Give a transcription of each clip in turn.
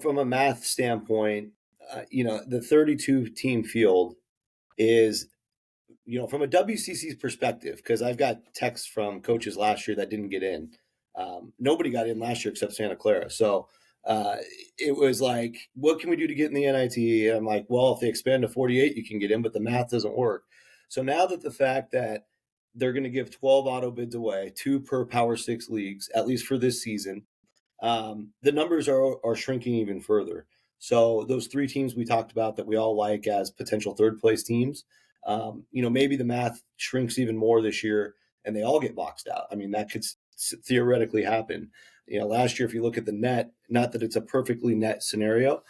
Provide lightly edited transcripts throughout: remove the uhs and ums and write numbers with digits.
from a math standpoint, the 32 team field is, from a WCC's perspective, because I've got texts from coaches last year that didn't get in. Nobody got in last year except Santa Clara. So it was like, what can we do to get in the NIT? And I'm like, well, if they expand to 48, you can get in, but the math doesn't work. So now that the fact that they're going to give 12 auto bids away, 2 per Power 6 leagues, at least for this season, the numbers are shrinking even further. So those 3 teams we talked about that we all like as potential third place teams, maybe the math shrinks even more this year and they all get boxed out. I mean, that could theoretically happen. Last year, if you look at the net, not that it's a perfectly net scenario,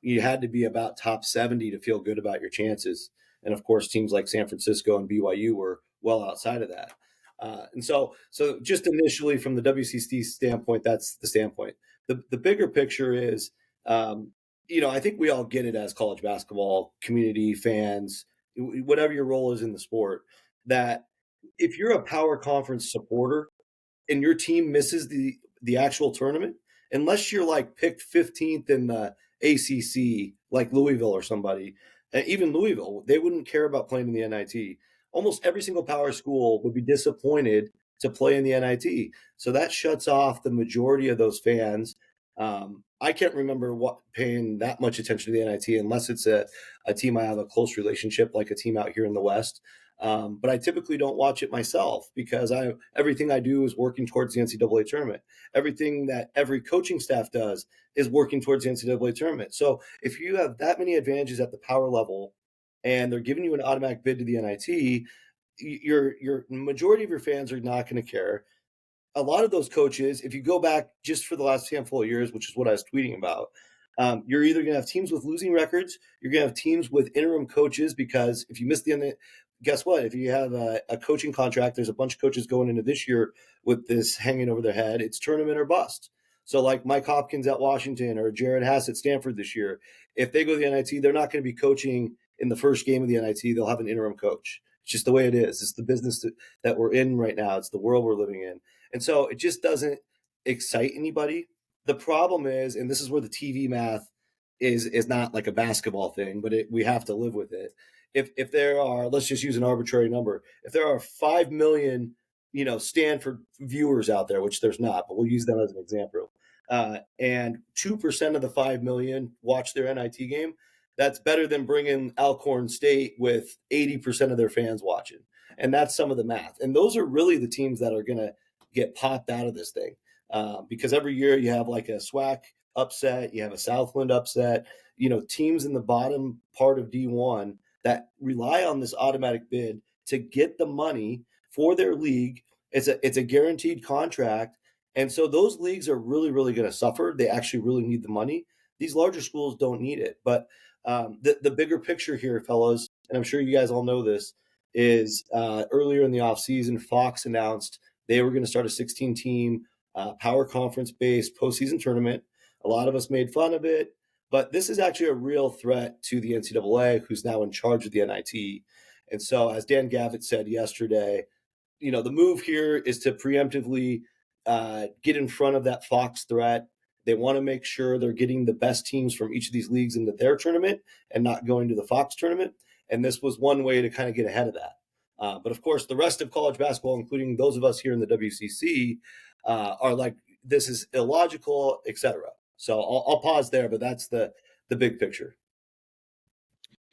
you had to be about top 70 to feel good about your chances. And of course, teams like San Francisco and BYU were well outside of that. And so just initially from the WCC standpoint, that's the standpoint. The bigger picture is, I think we all get it as college basketball community fans, whatever your role is in the sport, that if you're a power conference supporter and your team misses the actual tournament, unless you're like picked 15th in the ACC, like Louisville or somebody, even Louisville, they wouldn't care about playing in the NIT. Almost every single power school would be disappointed to play in the NIT. So that shuts off the majority of those fans. I can't remember paying that much attention to the NIT unless it's a team I have a close relationship, like a team out here in the West. But I typically don't watch it myself because everything I do is working towards the NCAA tournament. Everything that every coaching staff does is working towards the NCAA tournament. So if you have that many advantages at the power level and they're giving you an automatic bid to the NIT, your majority of your fans are not going to care. A lot of those coaches, if you go back just for the last handful of years, which is what I was tweeting about, you're either going to have teams with losing records, you're going to have teams with interim coaches, because if you miss the end, guess what? If you have a coaching contract, there's a bunch of coaches going into this year with this hanging over their head. It's tournament or bust. So like Mike Hopkins at Washington or Jared Hass at Stanford this year, if they go to the NIT, they're not going to be coaching in the first game of the NIT. They'll have an interim coach. It's just the way it is. It's the business that we're in right now. It's the world we're living in. And so it just doesn't excite anybody. The problem is, and this is where the TV math is not like a basketball thing, but we have to live with it. If there are, let's just use an arbitrary number, if there are 5 million, Stanford viewers out there, which there's not, but we'll use them as an example, and 2% of the 5 million watch their NIT game, that's better than bringing Alcorn State with 80% of their fans watching. And that's some of the math. And those are really the teams that are going to get popped out of this thing, because every year you have like a SWAC upset, you have a Southland upset, teams in the bottom part of D1 that rely on this automatic bid to get the money for their league. It's a guaranteed contract. And so those leagues are really, really going to suffer. They actually really need the money. These larger schools don't need it. But the bigger picture here, fellows, and I'm sure you guys all know this, is earlier in the offseason, Fox announced they were going to start a 16-team power conference-based postseason tournament. A lot of us made fun of it, but this is actually a real threat to the NCAA, who's now in charge of the NIT. And so, as Dan Gavitt said yesterday, the move here is to preemptively get in front of that Fox threat. They want to make sure they're getting the best teams from each of these leagues into their tournament and not going to the Fox tournament. And this was one way to kind of get ahead of that. But of course, the rest of college basketball, including those of us here in the WCC, are like, this is illogical, etc. So I'll pause there, but that's the big picture.